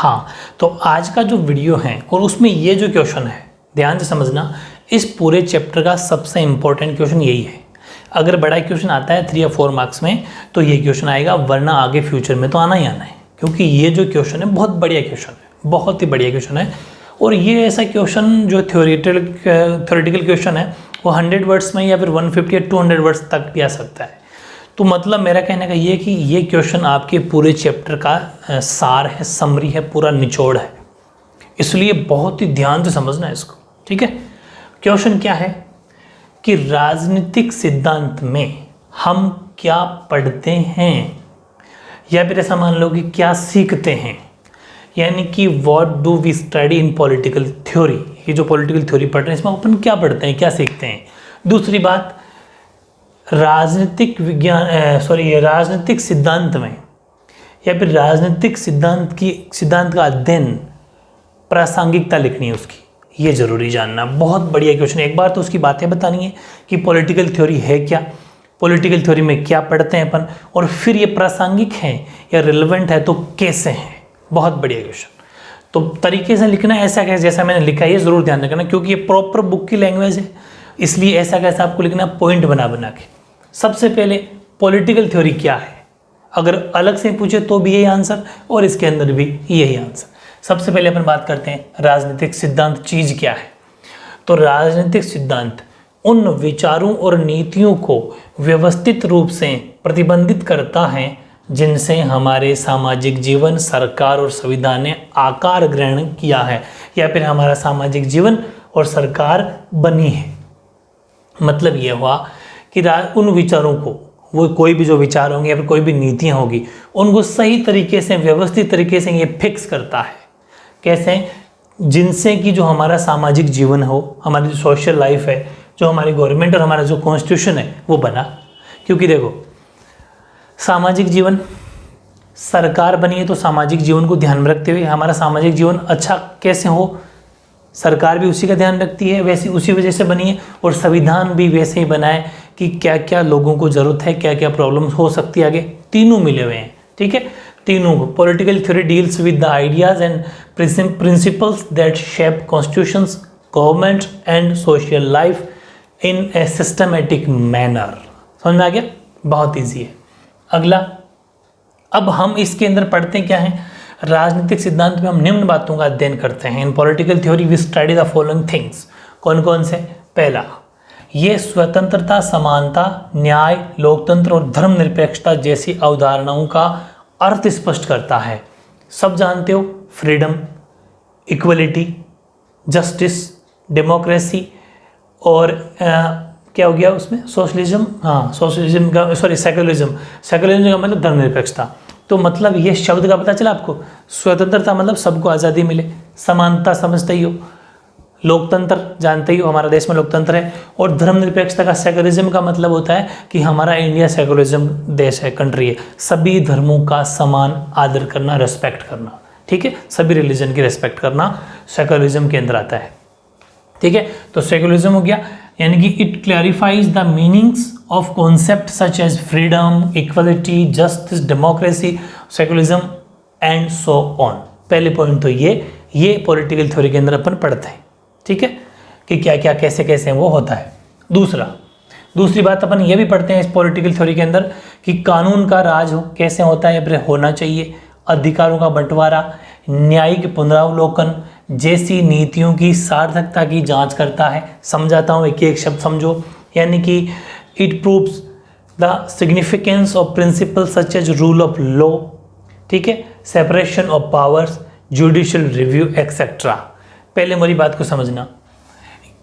हाँ, तो आज का जो वीडियो है और उसमें ये जो क्वेश्चन है ध्यान से समझना, इस पूरे चैप्टर का सबसे इम्पोर्टेंट क्वेश्चन यही है। अगर बड़ा क्वेश्चन आता है 3 या 4 मार्क्स में तो ये क्वेश्चन आएगा, वरना आगे फ्यूचर में तो आना ही आना है, क्योंकि ये जो क्वेश्चन है बहुत बढ़िया क्वेश्चन है, बहुत ही बढ़िया क्वेश्चन है। और ये ऐसा क्वेश्चन जो थ्योरेटिकल क्वेश्चन है वो 100 वर्ड्स में या फिर 150 या 200 वर्ड्स तक भी आ सकता है। तो मतलब मेरा कहने का ये कि ये क्वेश्चन आपके पूरे चैप्टर का सार है, समरी है, पूरा निचोड़ है, इसलिए बहुत ही ध्यान से समझना है इसको। ठीक है, क्वेश्चन क्या है कि राजनीतिक सिद्धांत में हम क्या पढ़ते हैं, या फिर ऐसा मान लो कि क्या सीखते हैं, यानी कि what do we study in political theory. ये जो पॉलिटिकल थ्योरी पढ़ रहे हैं इसमें अपन क्या पढ़ते हैं, क्या सीखते हैं। दूसरी बात, राजनीतिक सिद्धांत में या फिर राजनीतिक सिद्धांत का अध्ययन, प्रासंगिकता लिखनी है उसकी, ये जरूरी जानना। बहुत बढ़िया क्वेश्चन है। एक बार तो उसकी बातें बतानी है कि पॉलिटिकल थ्योरी है क्या, पॉलिटिकल थ्योरी में क्या पढ़ते हैं अपन, और फिर ये प्रासंगिक है या रिलेवेंट है तो कैसे है। बहुत बढ़िया क्वेश्चन। तो तरीके से लिखना है ऐसा कैसे जैसा मैंने लिखा है, ये जरूर ध्यान रखना, क्योंकि ये प्रॉपर बुक की लैंग्वेज है, इसलिए ऐसा कैसा आपको लिखना, पॉइंट बना बना के। सबसे पहले पॉलिटिकल थ्योरी क्या है, अगर अलग से पूछे तो भी यही आंसर और इसके अंदर भी यही आंसर। सबसे पहले अपन बात करते हैं राजनीतिक सिद्धांत चीज क्या है। तो राजनीतिक सिद्धांत उन विचारों और नीतियों को व्यवस्थित रूप से प्रतिबंधित करता है जिनसे हमारे सामाजिक जीवन, सरकार और संविधान ने आकार ग्रहण किया है, या फिर हमारा सामाजिक जीवन और सरकार बनी है। मतलब ये हुआ कि उन विचारों को, वो कोई भी जो विचार होंगे या फिर कोई भी नीतियाँ होगी, उनको सही तरीके से, व्यवस्थित तरीके से ये फिक्स करता है। कैसे, जिनसे कि जो हमारा सामाजिक जीवन हो, हमारी जो सोशल लाइफ है, जो हमारी गवर्नमेंट और हमारा जो कॉन्स्टिट्यूशन है वो बना। क्योंकि देखो, सामाजिक जीवन, सरकार बनी है तो सामाजिक जीवन को ध्यान में रखते हुए हमारा सामाजिक जीवन अच्छा कैसे हो, सरकार भी उसी का ध्यान रखती है, वैसे उसी वजह से बनी है। और संविधान भी वैसे ही बना है कि क्या क्या लोगों को ज़रूरत है, क्या क्या प्रॉब्लम्स हो सकती है आगे, तीनों मिले हुए हैं। ठीक है, तीनों को। Political theory deals with the ideas and principles that shape constitutions, government and social life in a systematic manner. समझ में आ गया, बहुत ईजी है। अगला, अब हम इसके अंदर पढ़ते क्या हैं, राजनीतिक सिद्धांत में हम निम्न बातों का अध्ययन करते हैं। In political theory we study the following things. कौन कौन से? पहला, ये स्वतंत्रता, समानता, न्याय, लोकतंत्र और धर्मनिरपेक्षता जैसी अवधारणाओं का अर्थ स्पष्ट करता है। सब जानते हो, फ्रीडम, इक्वलिटी, जस्टिस, डेमोक्रेसी और क्या हो गया उसमें, सोशलिज्म। हाँ, सोशलिज्म का सेकुलरिज्म का मतलब धर्मनिरपेक्षता। तो मतलब ये शब्द का पता चला आपको। स्वतंत्रता मतलब सबको आज़ादी मिले, समानता समझते ही हो, लोकतंत्र जानते ही हो, हमारा देश में लोकतंत्र है, और धर्मनिरपेक्षता का, सेकुलरिज्म का मतलब होता है कि हमारा इंडिया सेकुलरिज्म देश है, कंट्री है, सभी धर्मों का समान आदर करना, रेस्पेक्ट करना। ठीक है, सभी रिलीजन की रेस्पेक्ट करना सेकुलरिज्म के अंदर आता है। ठीक है, तो सेकुलरिज्म हो गया, यानी कि it clarifies the meanings of concept such as freedom, equality, justice, democracy, secularism and so on. पहले पॉइंट तो ये पॉलिटिकल थ्योरी के अंदर अपन पढ़ते हैं। ठीक है, कि क्या क्या कैसे कैसे वो होता है। दूसरी बात अपन ये भी पढ़ते हैं इस पॉलिटिकल थ्योरी के अंदर कि कानून का राज कैसे होता है या फिर होना चाहिए, अधिकारों का बंटवारा, न्यायिक पुनरावलोकन जैसी नीतियों की सार्थकता की जांच करता है। समझाता हूँ, एक एक शब्द समझो। यानी कि it proves the significance of principle such as rule of law, ठीक है, separation of powers, judicial review etcetera. पहले मेरी बात को समझना,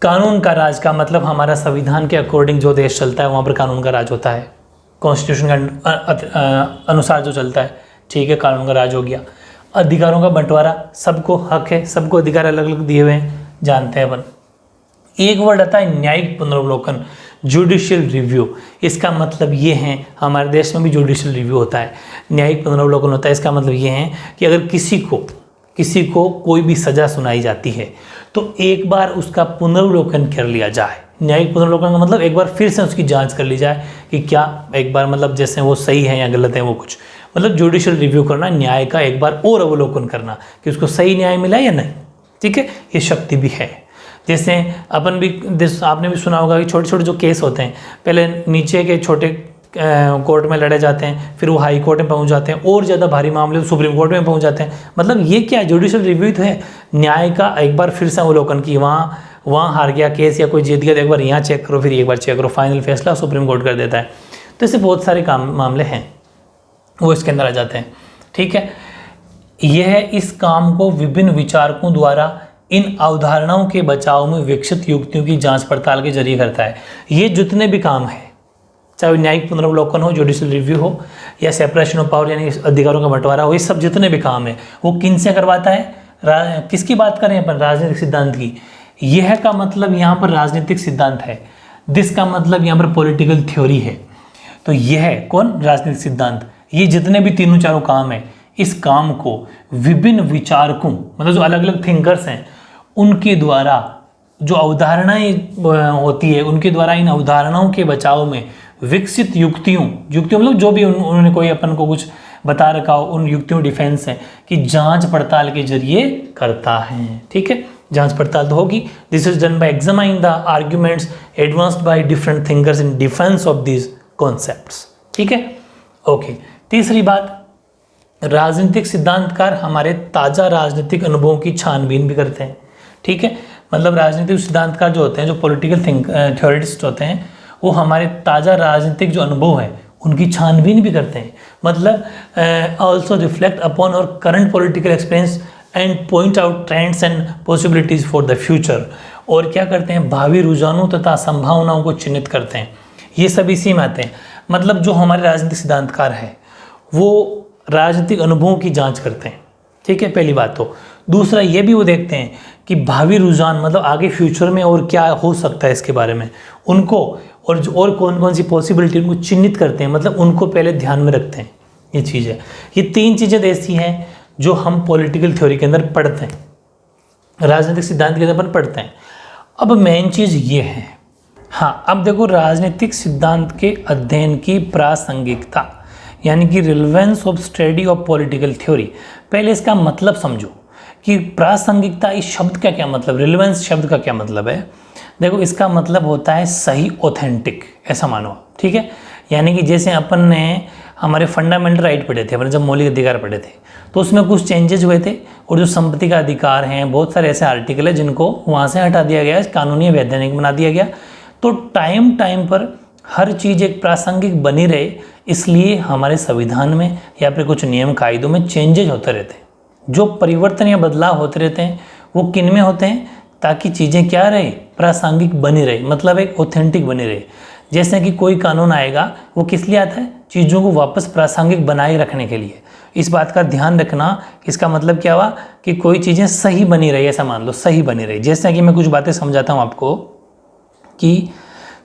कानून का राज का मतलब हमारा संविधान के अकॉर्डिंग जो देश चलता है वहाँ पर कानून का राज होता है, कॉन्स्टिट्यूशन के अनुसार जो चलता है। ठीक है, कानून का राज हो गया। अधिकारों का बंटवारा, सबको हक है, सबको अधिकार अलग अलग दिए हुए हैं, जानते हैं अपन। एक वर्ड आता है न्यायिक पुनरावलोकन, जुडिशियल रिव्यू। इसका मतलब ये है, हमारे देश में भी जुडिशियल रिव्यू होता है, न्यायिक पुनरावलोकन होता है। इसका मतलब ये है कि अगर किसी को कोई भी सज़ा सुनाई जाती है तो एक बार उसका पुनरावलोकन कर लिया जाए। न्यायिक पुनरावलोकन का मतलब एक बार फिर से उसकी जांच कर ली जाए कि क्या एक बार मतलब जैसे वो सही है या गलत है, वो कुछ मतलब जुडिशियल रिव्यू करना, न्याय का एक बार और अवलोकन करना कि उसको सही न्याय मिला या नहीं, ठीक है, ये शक्ति भी है। जैसे अपन भी आपने भी सुना होगा कि छोटे छोटे जो केस होते हैं पहले नीचे के छोटे कोर्ट में लड़े जाते हैं, फिर वो हाई कोर्ट में पहुंच जाते हैं, और ज़्यादा भारी मामले तो सुप्रीम कोर्ट में पहुंच जाते हैं। मतलब ये क्या जुडिशियल रिव्यू तो है, न्याय का एक बार फिर से अवलोकन की वहाँ हार गया केस या कोई जीत गया तो एक बार यहाँ चेक करो, फिर एक बार चेक करो, फाइनल फैसला सुप्रीम कोर्ट कर देता है। तो ऐसे बहुत सारे मामले हैं वो इसके अंदर आ जाते हैं, ठीक है। यह इस काम को विभिन्न विचारकों द्वारा इन अवधारणाओं के बचाव में विकसित युक्तियों की जांच पड़ताल के जरिए करता है। ये जितने भी काम हैं, चाहे न्यायिक पुनरावलोकन हो, जुडिशियल रिव्यू हो, या सेपरेशन ऑफ पावर यानी अधिकारों का बंटवारा हो, ये सब जितने भी काम है वो किन से करवाता है? किसकी बात करें अपन? राजनीतिक सिद्धांत की। यह का मतलब यहाँ पर राजनीतिक सिद्धांत है, दिस का मतलब यहाँ पर पॉलिटिकल थ्योरी है। तो यह कौन? राजनीतिक सिद्धांत। ये जितने भी तीनों चारों काम है, इस काम को विभिन्न विचारकों, मतलब जो अलग अलग थिंकर्स हैं, उनके द्वारा जो अवधारणाएं होती है, उनके द्वारा इन अवधारणाओं के बचाव में विकसित युक्तियों मतलब जो भी उन्होंने कोई अपन को कुछ बता रखा हो, उन युक्तियों डिफेंस है कि जांच पड़ताल के जरिए करता है, ठीक है। जांच पड़ताल तो होगी। This is done by examining the arguments advanced by different thinkers in defence of this concepts, ठीक है। ओके, तीसरी बात, राजनीतिक सिद्धांतकार हमारे ताज़ा राजनीतिक अनुभवों की छानबीन भी करते हैं, ठीक है। मतलब राजनीतिक सिद्धांतकार जो होते हैं, जो पॉलिटिकल थ्योरिटिस्ट होते हैं, वो हमारे ताज़ा राजनीतिक जो अनुभव है उनकी छानबीन भी करते हैं। मतलब ऑल्सो रिफ्लेक्ट अपॉन और current political experience and point out trends and possibilities for the future. और क्या करते हैं? भावी रुझानों तथा संभावनाओं को चिन्हित करते हैं। ये सब इसी में आते हैं। मतलब जो हमारे राजनीतिक सिद्धांतकार है वो राजनीतिक अनुभवों की जांच करते हैं, ठीक है, पहली बात तो। दूसरा ये भी वो देखते हैं कि भावी रुझान, मतलब आगे फ्यूचर में और क्या हो सकता है इसके बारे में उनको, और कौन कौन सी पॉसिबिलिटी उनको चिन्हित करते हैं, मतलब उनको पहले ध्यान में रखते हैं। ये चीज़ है, ये तीन चीज़ें ऐसी हैं जो हम पॉलिटिकल थ्योरी के अंदर पढ़ते हैं, राजनीतिक सिद्धांत के अंदर पढ़ते हैं। अब मेन चीज़ ये है, हाँ, अब देखो राजनीतिक सिद्धांत के अध्ययन की प्रासंगिकता, यानी कि relevance of study of political theory. पहले इसका मतलब समझो कि प्रासंगिकता इस शब्द का क्या मतलब, रिलेवेंस शब्द का क्या मतलब है। देखो इसका मतलब होता है सही, ऑथेंटिक, ऐसा मानो, ठीक है। यानी कि जैसे अपन ने हमारे फंडामेंटल राइट पढ़े थे, अपने जब मौलिक अधिकार पढ़े थे, तो उसमें कुछ चेंजेस हुए थे, और जो संपत्ति का अधिकार हैं, बहुत सारे ऐसे आर्टिकल है जिनको वहाँ से हटा दिया गया, कानूनी वैधानिक बना दिया गया। तो टाइम टाइम पर हर चीज़ एक प्रासंगिक बनी रहे, इसलिए हमारे संविधान में या फिर कुछ नियम कायदों में चेंजेज होते रहते हैं। जो परिवर्तन या बदलाव होते रहते हैं वो किन में होते हैं? ताकि चीज़ें क्या रहे? प्रासंगिक बनी रहे, मतलब एक ऑथेंटिक बनी रहे। जैसे कि कोई कानून आएगा, वो किस लिए आता है? चीज़ों को वापस प्रासंगिक बनाए रखने के लिए। इस बात का ध्यान रखना, इसका मतलब क्या हुआ कि कोई चीज़ें सही बनी रही, ऐसा मान लो, सही बनी रही। जैसे कि मैं कुछ बातें समझाता हूँ आपको कि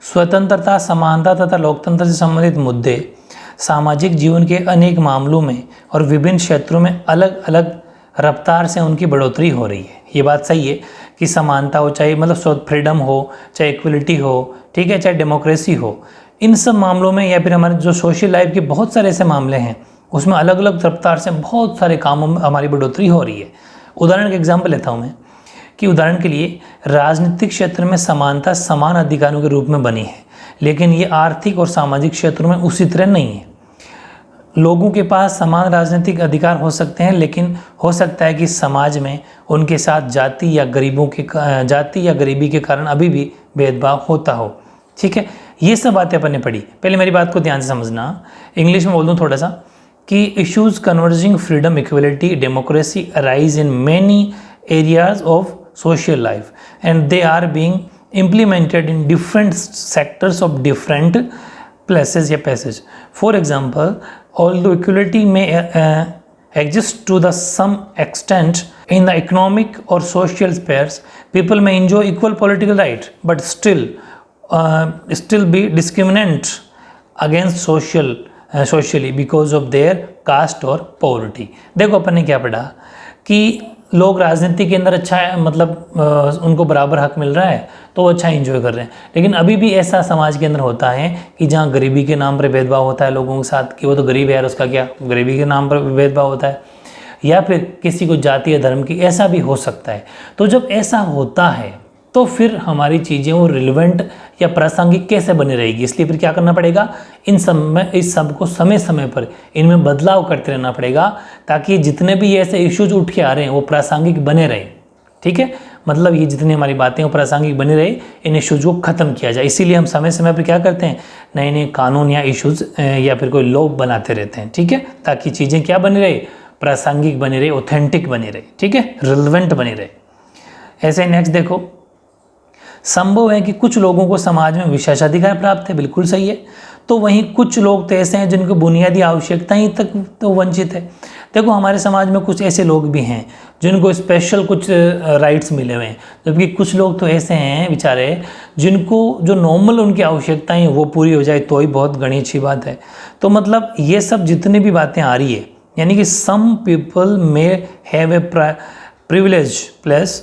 स्वतंत्रता, समानता तथा लोकतंत्र से संबंधित मुद्दे सामाजिक जीवन के अनेक मामलों में और विभिन्न क्षेत्रों में अलग अलग रफ्तार से उनकी बढ़ोतरी हो रही है। ये बात सही है कि समानता हो, चाहे मतलब फ्रीडम हो, चाहे इक्वलिटी हो, ठीक है, चाहे डेमोक्रेसी हो, इन सब मामलों में, या फिर हमारे जो सोशल लाइफ के बहुत सारे ऐसे मामले हैं उसमें अलग अलग रफ्तार से बहुत सारे कामों में हमारी बढ़ोतरी हो रही है। उदाहरण का एग्जाम्पल लेता हूँ मैं कि उदाहरण के लिए राजनीतिक क्षेत्र में समानता समान अधिकारों के रूप में बनी है, लेकिन ये आर्थिक और सामाजिक क्षेत्रों में उसी तरह नहीं है। लोगों के पास समान राजनीतिक अधिकार हो सकते हैं, लेकिन हो सकता है कि समाज में उनके साथ जाति या गरीबी के कारण अभी भी भेदभाव होता हो, ठीक है। ये सब बातें अपन ने पढ़ी। पहले मेरी बात को ध्यान से समझना, इंग्लिश में बोल दूँ थोड़ा सा कि issues converging freedom, equality, democracy arise in many areas of social life and they are being implemented in different sectors of different places या passage. For example, although equality may exist to the some extent in the economic or social spheres, people may enjoy equal political right but still be discriminant against socially because of their caste or poverty. देखो अपन ने क्या पढ़ा कि लोग राजनीति के अंदर अच्छा है, मतलब उनको बराबर हक मिल रहा है तो वो अच्छा एंजॉय कर रहे हैं। लेकिन अभी भी ऐसा समाज के अंदर होता है कि जहाँ गरीबी के नाम पर भेदभाव होता है लोगों के साथ, कि वो तो गरीब है यार, उसका क्या, गरीबी के नाम पर भेदभाव होता है, या फिर किसी को जाति या धर्म की, ऐसा भी हो सकता है। तो जब ऐसा होता है तो फिर हमारी चीज़ें वो रिलेवेंट या प्रासंगिक कैसे बनी रहेगी। इसलिए फिर क्या करना पड़ेगा, इस सब को समय समय पर इनमें बदलाव करते रहना पड़ेगा, ताकि जितने भी ऐसे इश्यूज उठ के आ रहे हैं वो प्रासंगिक बने रहे। ठीक है, मतलब ये जितनी हमारी बातें वो प्रासंगिक बनी रहे, इन इश्यूज को ख़त्म किया जाए। इसीलिए हम समय समय पर क्या करते हैं, नए नए कानून या इश्यूज या फिर कोई लॉ बनाते रहते हैं। ठीक है, ताकि चीज़ें क्या बनी रहे, प्रासंगिक बनी रहे, ऑथेंटिक बनी रहे। ठीक है, रिलेवेंट बनी रहे। ऐसे नेक्स्ट देखो, संभव है कि कुछ लोगों को समाज में विशेषाधिकार प्राप्त है, बिल्कुल सही है। तो वहीं कुछ लोग तो ऐसे हैं जिनको बुनियादी आवश्यकताएं तक तो वंचित है। देखो हमारे समाज में कुछ ऐसे लोग भी हैं जिनको स्पेशल कुछ राइट्स मिले हुए हैं, जबकि कुछ लोग तो ऐसे हैं बेचारे जिनको जो नॉर्मल उनकी आवश्यकताएं हैं वो पूरी हो जाए तो ही बहुत घनी अच्छी बात है। तो मतलब ये सब जितनी भी बातें आ रही है, यानी कि some people may have a privilege place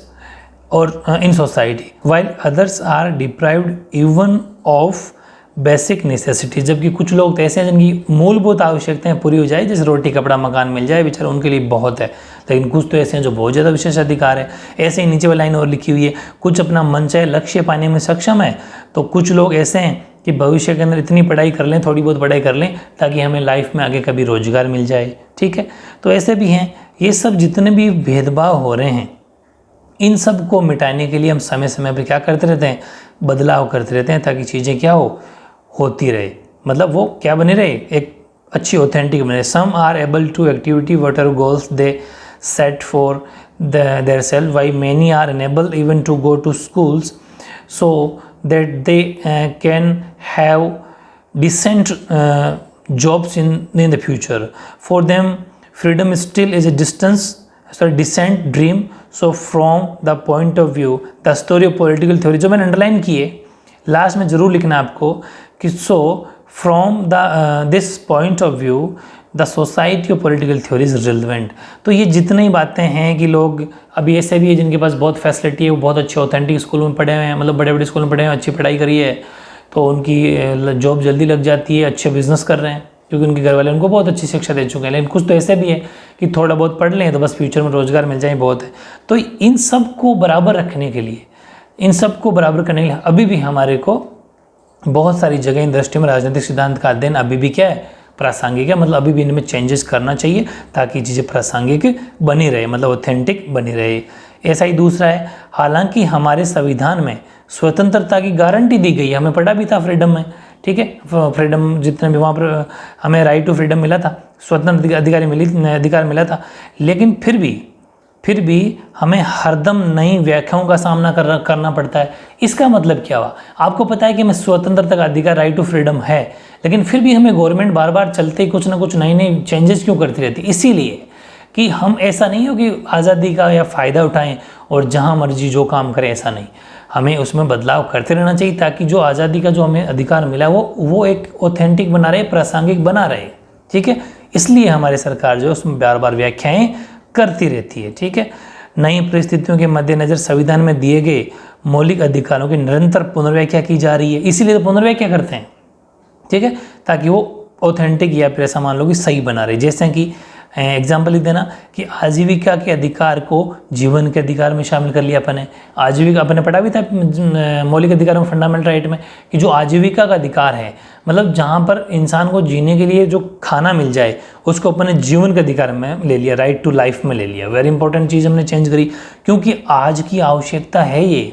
और in society while others are deprived even of basic necessity, जबकि कुछ लोग तो ऐसे हैं जिनकी मूलभूत आवश्यकताएं पूरी हो जाए, जैसे रोटी कपड़ा मकान मिल जाए, बेचारा उनके लिए बहुत है। लेकिन कुछ तो ऐसे हैं जो बहुत ज़्यादा विशेष अधिकार है। ऐसे ही नीचे वाली लाइन और लिखी हुई है, कुछ अपना मनचाहे लक्ष्य पाने में सक्षम है, तो कुछ लोग ऐसे हैं कि भविष्य के अंदर इतनी पढ़ाई कर लें, थोड़ी बहुत पढ़ाई कर लें ताकि हमें लाइफ में आगे कभी रोजगार मिल जाए। ठीक है, तो ऐसे भी हैं। ये सब जितने भी भेदभाव हो रहे हैं, इन सब को मिटाने के लिए हम समय समय पर क्या करते रहते हैं, बदलाव करते रहते हैं, ताकि चीज़ें क्या होती रहे, मतलब वो क्या बने रहे, एक अच्छी ऑथेंटिक बने रहे। Some are able to activity what are goals they set for their self, why many are unable even to go to schools so that they can have decent jobs in the future. For them freedom still is a distant dream. So from the point of view the story of political theory, जो मैंने underline की है, last में जरूर लिखना है आपको कि so from the this point of view the society of political theory is relevant। तो ये जितनी बातें हैं कि लोग अभी ऐसे भी है जिनके पास बहुत फैसिलिटी है, वो बहुत अच्छे ऑथेंटिक स्कूलों में पढ़े हुए हैं, मतलब बड़े बड़े स्कूलों में पढ़े हैं, अच्छी पढ़ाई करी है, तो उनकी जॉब जल्दी लग जाती है, अच्छे बिजनेस कर रहे हैं क्योंकि उनके घर वाले उनको बहुत अच्छी शिक्षा दे चुके हैं। लेकिन कुछ तो ऐसे भी है कि थोड़ा बहुत पढ़ लें तो बस फ्यूचर में रोजगार मिल जाए, बहुत है। तो इन सब को बराबर रखने के लिए, इन सब को बराबर करने के लिए अभी भी हमारे को बहुत सारी जगह इन दृष्टि में राजनीतिक सिद्धांत का अध्ययन अभी भी क्या है, प्रासंगिक है। मतलब अभी भी इनमें चेंजेस करना चाहिए ताकि चीज़ें प्रासंगिक बनी रहे, मतलब ऑथेंटिक बनी रहे। ऐसा ही दूसरा है, हालांकि हमारे संविधान में स्वतंत्रता की गारंटी दी गई है, हमें पढ़ा भी था फ्रीडम में। ठीक है, फ्रीडम जितने भी वहाँ पर हमें राइट टू फ्रीडम मिला था, स्वतंत्र अधिकार मिला था, लेकिन फिर भी हमें हरदम नई व्याख्याओं का सामना करना पड़ता है। इसका मतलब क्या हुआ, आपको पता है कि हमें स्वतंत्रता का अधिकार, राइट टू फ्रीडम है, लेकिन फिर भी हमें गवर्नमेंट बार बार चलते ही कुछ ना कुछ नई नई चेंजेस क्यों करती रहती है, इसीलिए कि हम ऐसा नहीं हो कि आज़ादी का या फ़ायदा उठाएं और जहां मर्जी जो काम करें, ऐसा नहीं, हमें उसमें बदलाव करते रहना चाहिए ताकि जो आज़ादी का जो हमें अधिकार मिला वो एक ऑथेंटिक बना रहे, प्रासंगिक बना रहे। ठीक है, इसलिए हमारी सरकार जो है उसमें बार बार व्याख्याएं करती रहती है। ठीक है, नई परिस्थितियों के मद्देनज़र संविधान में दिए गए मौलिक अधिकारों की निरंतर पुनर्व्याख्या की जा रही है, इसीलिए तो पुनर्व्याख्या करते हैं। ठीक है, ताकि वो ऑथेंटिक या फिर ऐसा मान लो कि सही बना रहे। जैसे कि एग्जाम्पल लिख देना कि आजीविका के अधिकार को जीवन के अधिकार में शामिल कर लिया अपन ने। आजीविका अपन ने पढ़ा भी था मौलिक अधिकारों में, फंडामेंटल राइट में, कि जो आजीविका का अधिकार है, मतलब जहाँ पर इंसान को जीने के लिए जो खाना मिल जाए उसको अपन ने जीवन के अधिकार में ले लिया, राइट टू लाइफ में ले लिया। वेरी इंपॉर्टेंट चीज़ हमने चेंज करी, क्योंकि आज की आवश्यकता है ये।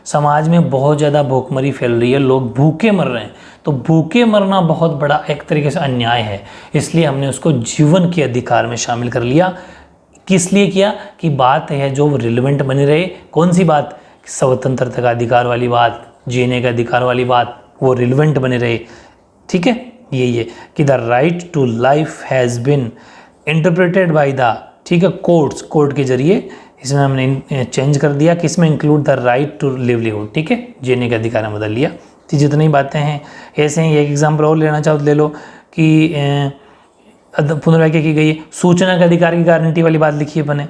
समाज में बहुत ज़्यादा भूखमरी फैल रही है, लोग भूखे मर रहे हैं, तो भूखे मरना बहुत बड़ा एक तरीके से अन्याय है, इसलिए हमने उसको जीवन के अधिकार में शामिल कर लिया। किस लिए किया कि बात है जो रिलेवेंट बनी रहे। कौन सी बात, स्वतंत्रता का अधिकार वाली बात, जीने का अधिकार वाली बात, वो रिलेवेंट बने रहे। ठीक है, यही है कि the right to life has been interpreted by the, ठीक है, कोर्ट के जरिए इसमें हमने चेंज कर दिया कि इसमें include the right to livelihood. ठीक है, जीने का अधिकार में बदल लिया। तो जितनी बातें हैं ऐसे ही, एक एग्जाम्पल और लेना चाहो तो ले लो कि पुनर्व्याख्या की गई है, सूचना के अधिकार की गारंटी वाली बात लिखी है अपने।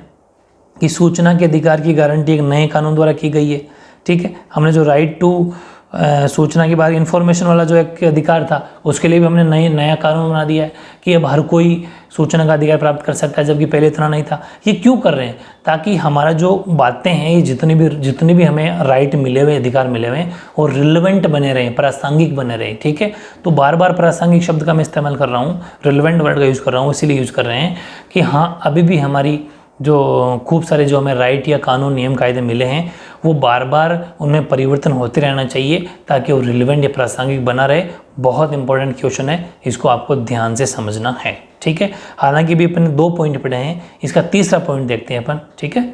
कि सूचना के अधिकार की गारंटी एक नए कानून द्वारा की गई है। ठीक है, हमने जो राइट टू सूचना के बाद इंफॉर्मेशन वाला जो एक अधिकार था उसके लिए भी हमने नया कानून बना दिया है कि अब हर कोई सूचना का अधिकार प्राप्त कर सकता है, जबकि पहले इतना नहीं था। ये क्यों कर रहे हैं? ताकि हमारा जो बातें हैं ये जितनी भी हमें राइट मिले हुए, अधिकार मिले हुए हैं, और रिलेवेंट बने रहें, प्रासंगिक बने रहें। ठीक है, तो बार बार प्रासंगिक शब्द का मैं इस्तेमाल कर रहा हूँ, रिलेवेंट वर्ड का यूज़ कर रहा हूँ, इसीलिए यूज़ कर रहे हैं कि हाँ, अभी भी हमारी जो खूब सारे जो हमें राइट या कानून नियम कायदे मिले हैं वो बार बार उनमें परिवर्तन होते रहना चाहिए ताकि वो रिलेवेंट या प्रासंगिक बना रहे। बहुत इंपॉर्टेंट क्वेश्चन है, इसको आपको ध्यान से समझना है। ठीक है, हालांकि भी अपन 2 पॉइंट पढ़े हैं, इसका तीसरा पॉइंट देखते हैं अपन। ठीक है,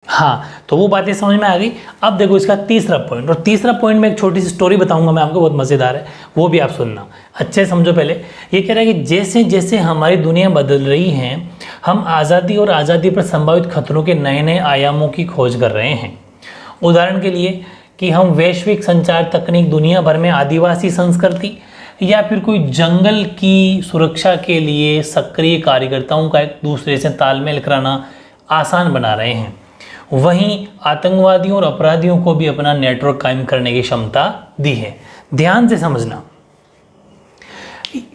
हाँ, तो वो बातें समझ में आ गई। अब देखो इसका तीसरा पॉइंट, और तीसरा पॉइंट में एक छोटी सी स्टोरी बताऊंगा मैं आपको, बहुत मज़ेदार है, वो भी आप सुनना अच्छे से समझो। पहले ये कह रहा है कि जैसे जैसे हमारी दुनिया बदल रही है, हम आज़ादी और आज़ादी पर संभावित खतरों के नए नए आयामों की खोज कर रहे हैं। उदाहरण के लिए कि हम वैश्विक संचार तकनीक, दुनिया भर में आदिवासी संस्कृति, या फिर कोई जंगल की सुरक्षा के लिए सक्रिय कार्यकर्ताओं का एक दूसरे से तालमेल कराना आसान बना रहे हैं। वहीं आतंकवादियों और अपराधियों को भी अपना नेटवर्क कायम करने की क्षमता दी है। ध्यान से समझना,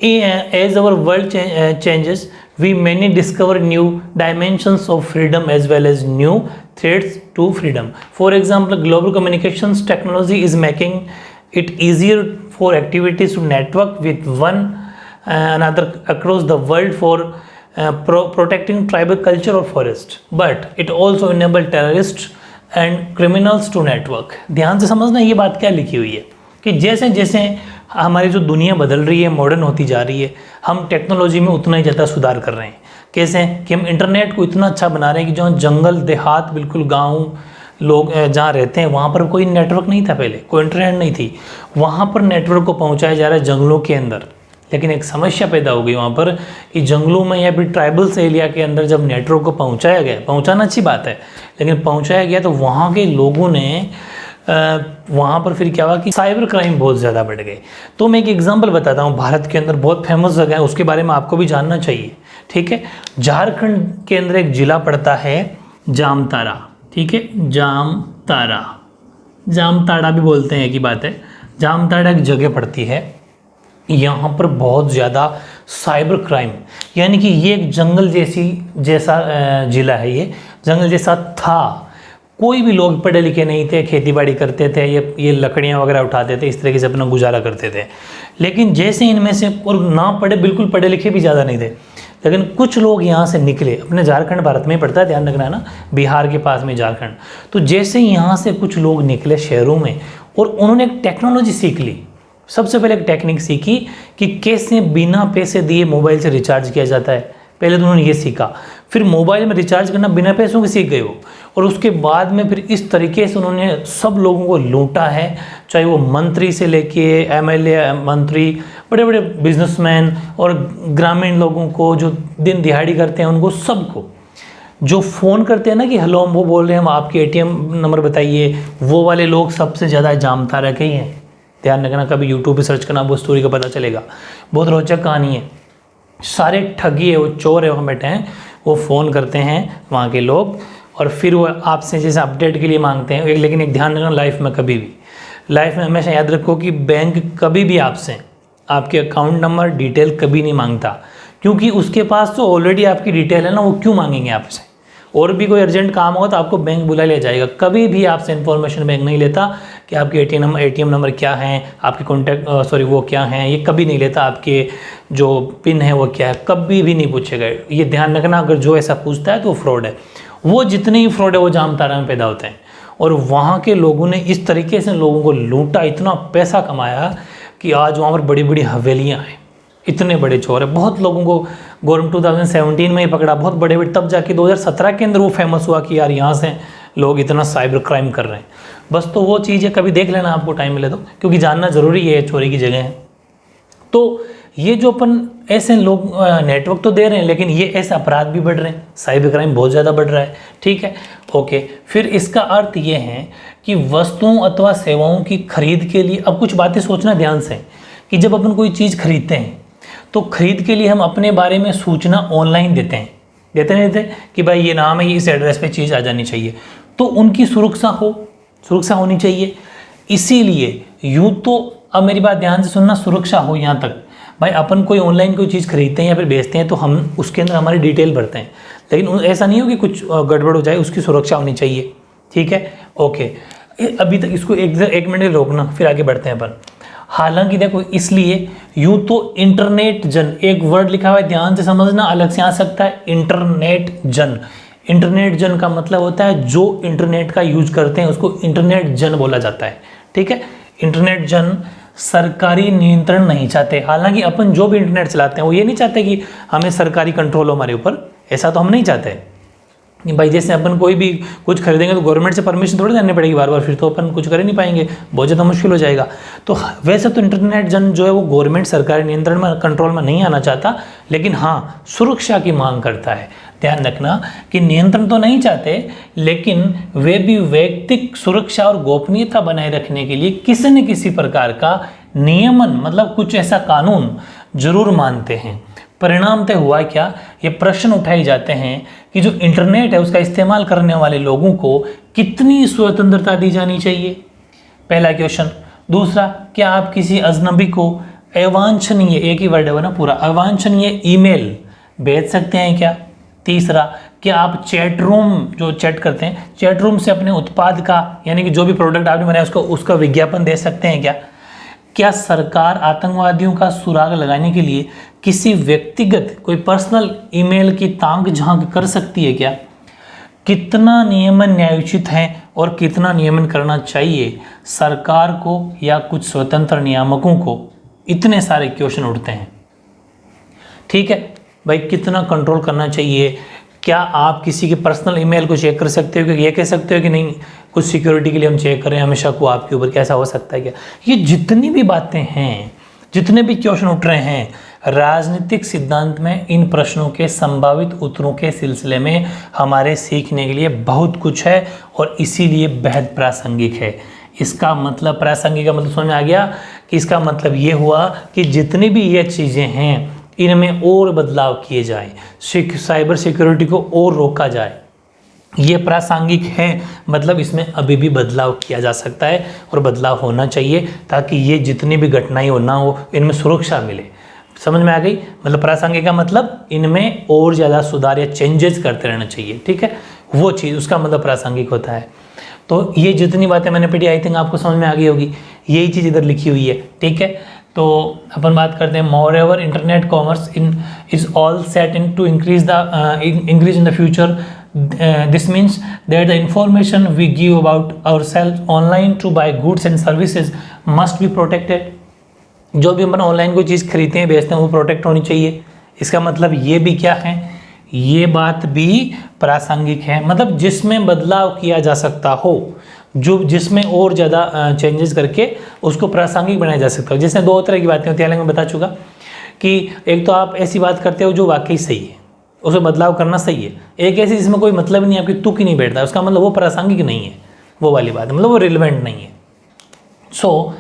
as our world changes we many discover new dimensions of freedom as well as new threats to freedom. For example, global communications technology is making it easier for activities to network with one another across the world for protecting tribal culture or forest, but it also enable terrorists and criminals to network। ध्यान से समझना ये बात क्या लिखी हुई है कि जैसे जैसे हमारी जो दुनिया बदल रही है, मॉडर्न होती जा रही है, हम टेक्नोलॉजी में उतना ही ज़्यादा सुधार कर रहे हैं। कैसे कि हम इंटरनेट को इतना अच्छा बना रहे हैं कि जो जंगल देहात, बिल्कुल गाँव लोग जहाँ रहते हैं वहाँ पर कोई नेटवर्क नहीं था, पहले कोई इंटरनेट नहीं थी, वहाँ पर नेटवर्क को पहुँचाया जा रहा है जंगलों के अंदर। लेकिन एक समस्या पैदा हो गई वहाँ पर कि जंगलों में या फिर ट्राइबल्स एरिया के अंदर जब नेटवर्क को पहुँचाया गया, पहुँचाना अच्छी बात है, लेकिन पहुँचाया गया तो वहाँ के लोगों ने वहाँ पर फिर क्या हुआ कि साइबर क्राइम बहुत ज़्यादा बढ़ गए। तो मैं एक एग्जांपल बताता हूँ, भारत के अंदर बहुत फेमस जगह है, उसके बारे में आपको भी जानना चाहिए। ठीक है, झारखंड के अंदर एक जिला पड़ता है जामताड़ा। ठीक है, जामताड़ा भी बोलते हैं, एक ही बात है। जामताड़ा एक जगह पड़ती है, यहाँ पर बहुत ज़्यादा साइबर क्राइम, यानी कि ये एक जंगल जैसा ज़िला है, ये जंगल जैसा था। कोई भी लोग पढ़े लिखे नहीं थे, खेतीबाड़ी करते थे, ये लकड़ियाँ वगैरह उठाते थे, इस तरीके से अपना गुजारा करते थे। लेकिन जैसे इनमें से, और ना पढ़े, बिल्कुल पढ़े लिखे भी ज़्यादा नहीं थे, लेकिन कुछ लोग यहाँ से निकले। अपने झारखंड भारत में ही पड़ता है, ध्यान रखना है ना, बिहार के पास में झारखंड। तो जैसे यहाँ से कुछ लोग निकले शहरों में और उन्होंने एक टेक्नोलॉजी सीख ली। सबसे पहले एक टेक्निक सीखी कि कैसे बिना पैसे दिए मोबाइल से रिचार्ज किया जाता है। पहले तो उन्होंने ये सीखा, फिर मोबाइल में रिचार्ज करना बिना पैसों के सीख गए वो, और उसके बाद में फिर इस तरीके से उन्होंने सब लोगों को लूटा है, चाहे वो मंत्री से लेके एमएलए, मंत्री, बड़े बड़े बिजनेसमैन और ग्रामीण लोगों को जो दिन दिहाड़ी करते हैं उनको, सबको जो फ़ोन करते हैं ना कि हेलो, वो बोल रहे हैं हम आपके एटीएम नंबर बताइए, वो वाले लोग सबसे ज़्यादा जामताड़ा के ही हैं। ध्यान रखना, कभी यूट्यूब पे सर्च करना, वो स्टोरी का पता चलेगा। बहुत रोचक कहानी है। सारे ठगी है, वो चोर है, वहाँ बैठे हैं, वो फ़ोन करते हैं वहाँ के लोग, और फिर वो आपसे जैसे अपडेट के लिए मांगते हैं। लेकिन एक ध्यान रखना, लाइफ में कभी भी, लाइफ में हमेशा याद रखो कि बैंक कभी भी आपसे आपके अकाउंट नंबर, डिटेल कभी नहीं मांगता, क्योंकि उसके पास तो ऑलरेडी आपकी डिटेल है ना, वो क्यों मांगेंगे आपसे। और भी कोई अर्जेंट काम होगा तो आपको बैंक बुला लिया जाएगा। कभी भी आपसे इन्फॉर्मेशन बैंक नहीं लेता कि आपके एटीएम नंबर क्या है, आपके कॉन्टैक्ट वो क्या हैं, ये कभी नहीं लेता। आपके जो पिन है वो क्या है, कभी भी नहीं पूछेगा। ये ध्यान रखना, अगर जो ऐसा पूछता है तो वो फ्रॉड है। वो जितने ही फ्रॉड है वो जामताड़ा में पैदा होते हैं, और वहाँ के लोगों ने इस तरीके से लोगों को लूटा, इतना पैसा कमाया कि आज वहाँ पर बड़ी बड़ी हवेलियाँ हैं। इतने बड़े चोर है। बहुत लोगों को गवर्नमेंट 2017 में ही पकड़ा, बहुत बड़े बड़े, तब जाके 2017 के अंदर वो फेमस हुआ कि यार यहाँ से लोग इतना साइबर क्राइम कर रहे हैं। बस तो वो चीज़ है, कभी देख लेना आपको टाइम मिले तो, क्योंकि जानना ज़रूरी है, चोरी की जगह है। तो ये जो अपन ऐसे लोग नेटवर्क तो दे रहे हैं, लेकिन ये ऐसे अपराध भी बढ़ रहे हैं, साइबर क्राइम बहुत ज़्यादा बढ़ रहा है। ठीक है, ओके। फिर इसका अर्थ ये है कि वस्तुओं अथवा सेवाओं की खरीद के लिए अब कुछ बातें सोचना ध्यान से, कि जब अपन कोई चीज़ खरीदते हैं तो खरीद के लिए हम अपने बारे में सूचना ऑनलाइन देते नहीं देते कि भाई ये नाम है, ये इस एड्रेस पे चीज़ आ जानी चाहिए, तो उनकी सुरक्षा होनी चाहिए। इसीलिए यूँ तो, अब मेरी बात ध्यान से सुनना, सुरक्षा हो यहाँ तक, भाई अपन कोई ऑनलाइन कोई चीज़ खरीदते हैं या फिर बेचते हैं तो हम उसके अंदर हमारी डिटेल भरते हैं, लेकिन ऐसा नहीं हो कि कुछ गड़बड़ हो जाए, उसकी सुरक्षा होनी चाहिए। ठीक है, ओके। अभी तक इसको एक मिनट रोकना, फिर आगे बढ़ते हैं अपन। हालांकि देखो, इसलिए यूँ तो इंटरनेट जन, एक वर्ड लिखा हुआ है, ध्यान से समझना, अलग से आ सकता है, इंटरनेट जन। इंटरनेट जन का मतलब होता है जो इंटरनेट का यूज करते हैं उसको इंटरनेट जन बोला जाता है। ठीक है, इंटरनेट जन सरकारी नियंत्रण नहीं चाहते। हालांकि अपन जो भी इंटरनेट चलाते हैं वो ये नहीं चाहते कि हमें सरकारी कंट्रोल हो हमारे ऊपर, ऐसा तो हम नहीं चाहते कि भाई जैसे अपन कोई भी कुछ खरीदेंगे तो गवर्नमेंट से परमिशन थोड़ी लेनी पड़ेगी बार बार, फिर तो अपन कुछ कर ही नहीं पाएंगे, बहुत ज़्यादा मुश्किल हो जाएगा। तो वैसे तो इंटरनेट जन जो है वो गवर्नमेंट सरकारी नियंत्रण में, कंट्रोल में नहीं आना चाहता, लेकिन हाँ सुरक्षा की मांग करता है। ध्यान रखना कि नियंत्रण तो नहीं चाहते, लेकिन वे भी वैयक्तिक सुरक्षा और गोपनीयता बनाए रखने के लिए किसी न किसी प्रकार का नियमन, मतलब कुछ ऐसा कानून जरूर मानते हैं। परिणामतः हुआ क्या, ये प्रश्न उठाए जाते हैं कि जो इंटरनेट है उसका इस्तेमाल करने वाले लोगों को कितनी स्वतंत्रता दी जानी चाहिए, पहला क्वेश्चन। दूसरा, क्या आप किसी अजनबी को अवांछनीय, एक ही वर्ड है वो ना पूरा, अवांछनीय ईमेल भेज सकते हैं क्या? तीसरा, क्या आप चैट रूम, जो चैट करते हैं, चैट रूम से अपने उत्पाद का, यानी कि जो भी प्रोडक्ट आपने बनाया उसका विज्ञापन दे सकते हैं क्या? क्या सरकार आतंकवादियों का सुराग लगाने के लिए किसी व्यक्तिगत कोई पर्सनल ईमेल की ताक झांक कर सकती है क्या? कितना नियमन न्यायोचित है और कितना नियमन करना चाहिए सरकार को या कुछ स्वतंत्र नियामकों को? इतने सारे क्वेश्चन उठते हैं। ठीक है भाई, कितना कंट्रोल करना चाहिए? क्या आप किसी के पर्सनल ईमेल को चेक कर सकते हो? कि ये कह सकते हो कि नहीं, कुछ सिक्योरिटी के लिए हम चेक कर रहे हैं, हमेशा को आपके ऊपर, कैसा हो सकता है क्या? ये जितनी भी बातें हैं, जितने भी क्वेश्चन उठ रहे हैं, राजनीतिक सिद्धांत में इन प्रश्नों के संभावित उत्तरों के सिलसिले में हमारे सीखने के लिए बहुत कुछ है और इसीलिए बेहद प्रासंगिक है। इसका मतलब, प्रासंगिक का मतलब समझ में आ गया कि इसका मतलब ये हुआ कि जितनी भी ये चीज़ें हैं इनमें और बदलाव किए जाएं, साइबर सिक्योरिटी को और रोका जाए, ये प्रासंगिक है, मतलब इसमें अभी भी बदलाव किया जा सकता है और बदलाव होना चाहिए ताकि ये जितनी भी घटनाएं हो ना हो, इनमें सुरक्षा मिले। समझ में आ गई? मतलब प्रासंगिक का मतलब इनमें और ज़्यादा सुधार या चेंजेस करते रहना चाहिए। ठीक है, वो चीज़, उसका मतलब प्रासंगिक होता है। तो ये जितनी बातें मैंने पढ़ी, आई थिंक आपको समझ में आ गई होगी। यही चीज़ इधर लिखी हुई है। ठीक है, तो अपन बात करते हैं, moreover internet commerce is all set in to increase in the future. This means that the information we give about ourselves online to buy goods and services must be protected. जो भी अपन online कोई चीज़ खरीदते हैं, बेचते हैं, वो protect होनी चाहिए। इसका मतलब ये भी क्या है, ये बात भी प्रासंगिक है, मतलब जिसमें बदलाव किया जा सकता हो, जो जिसमें और ज़्यादा चेंजेस करके उसको प्रासंगिक बनाया जा सकता हो। जैसे दो तरह की बातें होती हैं, मैं बता चुका कि एक तो आप ऐसी बात करते हो जो वाकई सही है, उसे बदलाव करना सही है। एक ऐसी जिसमें कोई मतलब नहीं, आपकी तुक ही नहीं बैठता, उसका मतलब वो प्रासंगिक नहीं है, वो वाली बात है, मतलब वो रिलेवेंट नहीं है। So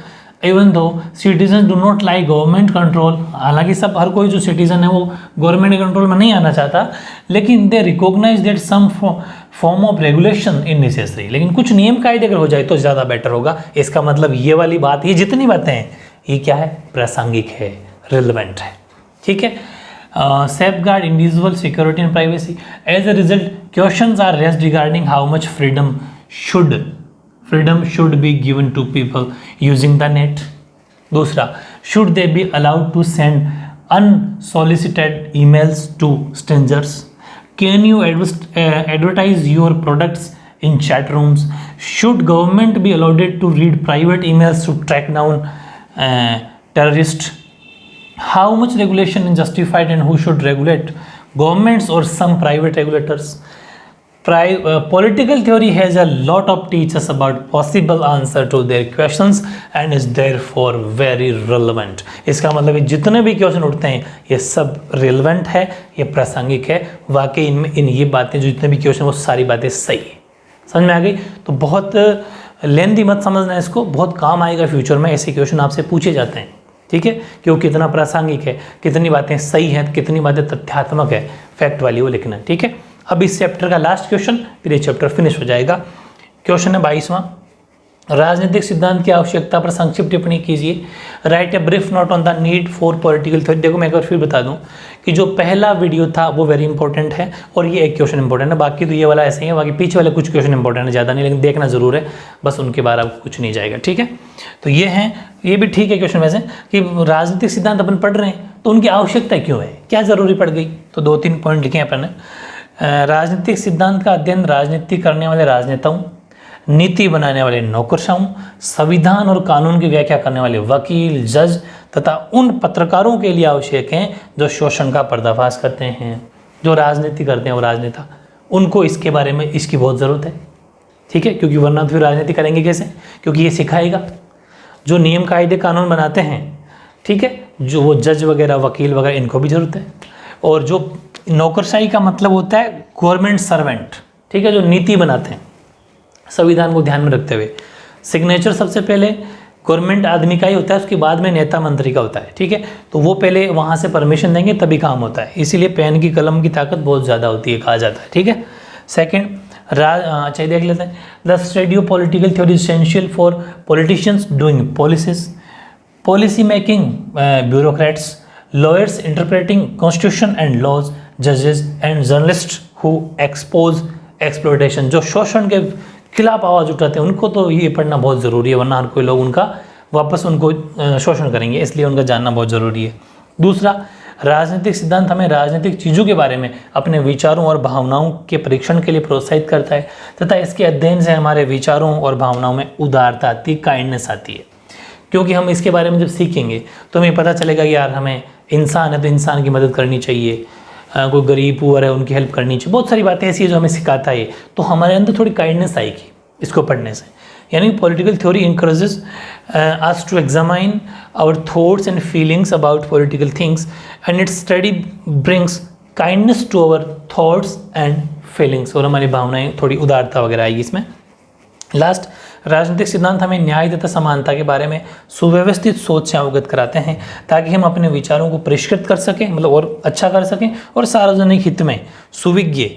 even though citizen do not like government control, हालांकि सब, हर कोई जो सिटीजन है वो गवर्नमेंट कंट्रोल में नहीं आना चाहता, लेकिन they recognize that some form of regulation is necessary, लेकिन कुछ नियम कायदे अगर हो जाए तो ज़्यादा बेटर होगा। इसका मतलब ये वाली बात, ये जितनी बातें हैं, ये क्या है, प्रासंगिक है, रिलेवेंट है। ठीक है, safeguard individual security and privacy. As a result, questions are raised regarding how much freedom should be given to people using the net. दूसरा, should they be allowed to send unsolicited emails to strangers? Can you advertise your products in chat rooms? Should government be allowed to read private emails to track down terrorists? How much regulation is justified and who should regulate, governments or some private regulators? Political theory has a lot of teachers about possible answer to their questions and is therefore very relevant. इसका मतलब जितने भी question उठते हैं ये सब relevant है, ये प्रासंगिक है, वाकई इनमें ये बातें, जो जितने भी क्वेश्चन, वो सारी बातें सही है। समझ में आ गई? तो बहुत लेंथी मत समझना इसको, बहुत काम आएगा फ्यूचर में, ऐसे क्वेश्चन आपसे पूछे जाते हैं। ठीक है, कि वो कितना प्रासंगिक है, कितनी बातें सही हैं, कितनी बातें तथ्यात्मक है, फैक्ट वाली वो लिखना। ठीक है, अब इस चैप्टर का लास्ट क्वेश्चन, फिर ये चैप्टर फिनिश हो जाएगा। क्वेश्चन है 22वां, राजनीतिक सिद्धांत की आवश्यकता पर संक्षिप्त टिप्पणी कीजिए। Right a brief note on the need for political theory. देखो मैं एक बार फिर बता दूं कि जो पहला वीडियो था वो वेरी इंपॉर्टेंट है और ये एक क्वेश्चन इंपॉर्टेंट है, बाकी तो ये वाला ऐसे ही है, बाकी पीछे वाले कुछ क्वेश्चन इंपॉर्टेंट है, ज़्यादा नहीं, लेकिन देखना जरूर है, बस उनके बारे में कुछ नहीं जाएगा। ठीक है, तो ये हैं, ये भी ठीक है क्वेश्चन वैसे कि राजनीतिक सिद्धांत अपन पढ़ रहे हैं तो उनकी आवश्यकता क्यों है, क्या ज़रूरी पड़ गई, तो 2-3 पॉइंट लिखे हैं अपन ने। राजनीतिक सिद्धांत का अध्ययन राजनीति करने वाले राजनेताओं, नीति बनाने वाले नौकरशाहों, संविधान और कानून की व्याख्या करने वाले वकील, जज तथा उन पत्रकारों के लिए आवश्यक हैं जो शोषण का पर्दाफाश करते हैं। जो राजनीति करते हैं वो राजनेता, उनको इसके बारे में इसकी बहुत ज़रूरत है। ठीक है, क्योंकि वरना तो फिर राजनीति करेंगे कैसे, क्योंकि ये सिखाएगा। जो नियम कायदे कानून बनाते हैं, ठीक है, जो वो जज वगैरह वकील वगैरह, इनको भी ज़रूरत है। और जो नौकरशाही का मतलब होता है गवर्नमेंट सर्वेंट, ठीक है, जो नीति बनाते हैं संविधान को ध्यान में रखते हुए। सिग्नेचर सबसे पहले गवर्नमेंट आदमी का ही होता है, उसके बाद में नेता मंत्री का होता है। ठीक है, तो वो पहले वहाँ से परमिशन देंगे तभी काम होता है, इसीलिए पेन की कलम की ताकत बहुत ज़्यादा होती है, कहा जाता है। ठीक है, सेकेंड, अच्छा देख लेते हैं, the study of political theory essential for politicians doing policies, policy making bureaucrats, lawyers interpreting constitution and laws, जजेस and journalist who expose exploitation. जो शोषण के खिलाफ आवाज़ उठाते हैं उनको तो ये पढ़ना बहुत ज़रूरी है, वरना हर कोई लोग उनका वापस उनको शोषण करेंगे, इसलिए उनका जानना बहुत ज़रूरी है। दूसरा, राजनीतिक सिद्धांत हमें राजनीतिक चीज़ों के बारे में अपने विचारों और भावनाओं के परीक्षण के लिए प्रोत्साहित करता है तथा इसके अध्ययन से हमारे विचारों और भावनाओं में उदारता आती है, काइंडनेस आती है। क्योंकि हम इसके बारे में जब सीखेंगे तो हमें पता चलेगा कि यार हमें इंसान है तो इंसान की मदद करनी चाहिए, कोई गरीब पुअर है उनकी हेल्प करनी चाहिए, बहुत सारी बातें ऐसी है जो हमें सिखाता है, तो हमारे अंदर थोड़ी काइंडनेस आएगी इसको पढ़ने से। यानी political theory encourages us to examine our thoughts and feelings about political things and its study brings kindness to our thoughts and feelings, और हमारी भावनाएं थोड़ी उदारता वगैरह आएगी इसमें। लास्ट, राजनीतिक सिद्धांत हमें न्याय तथा समानता के बारे में सुव्यवस्थित सोच से अवगत कराते हैं ताकि हम अपने विचारों को परिष्कृत कर सकें, मतलब और अच्छा कर सकें, और सार्वजनिक हित में सुविज्ञ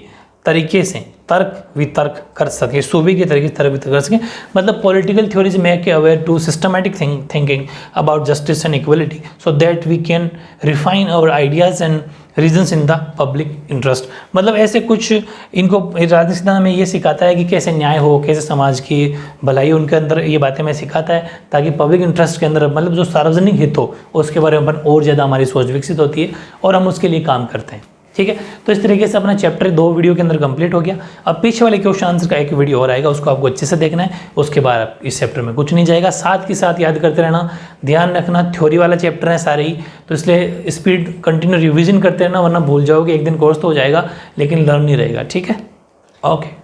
तरीके से तर्क वितर्क कर सकें, सुविज्ञ तरीके से तर्क वितर्क कर सकें। मतलब political theories make aware to systematic thinking about justice and equality so that we can refine our ideas and reasons in the public interest. मतलब ऐसे कुछ इनको राजनीतिक सिद्धांत में ये सिखाता है कि कैसे न्याय हो, कैसे समाज की भलाई, उनके अंदर ये बातें मैं सिखाता है ताकि पब्लिक इंटरेस्ट के अंदर, मतलब जो सार्वजनिक हित हो उसके बारे में अपन और ज़्यादा हमारी सोच विकसित होती है और हम उसके लिए काम करते हैं। ठीक है, तो इस तरीके से अपना चैप्टर 2 वीडियो के अंदर कंप्लीट हो गया। अब पीछे वाले क्वेश्चन आंसर का एक वीडियो और आएगा, उसको आपको अच्छे से देखना है, उसके बाद इस चैप्टर में कुछ नहीं जाएगा। साथ के साथ याद करते रहना, ध्यान रखना थ्योरी वाला चैप्टर है सारे ही, तो इसलिए स्पीड कंटिन्यू रिवीजन करते रहना, वरना भूल जाओगे, एक दिन कोर्स तो हो जाएगा लेकिन लर्न नहीं रहेगा। ठीक है, ओके।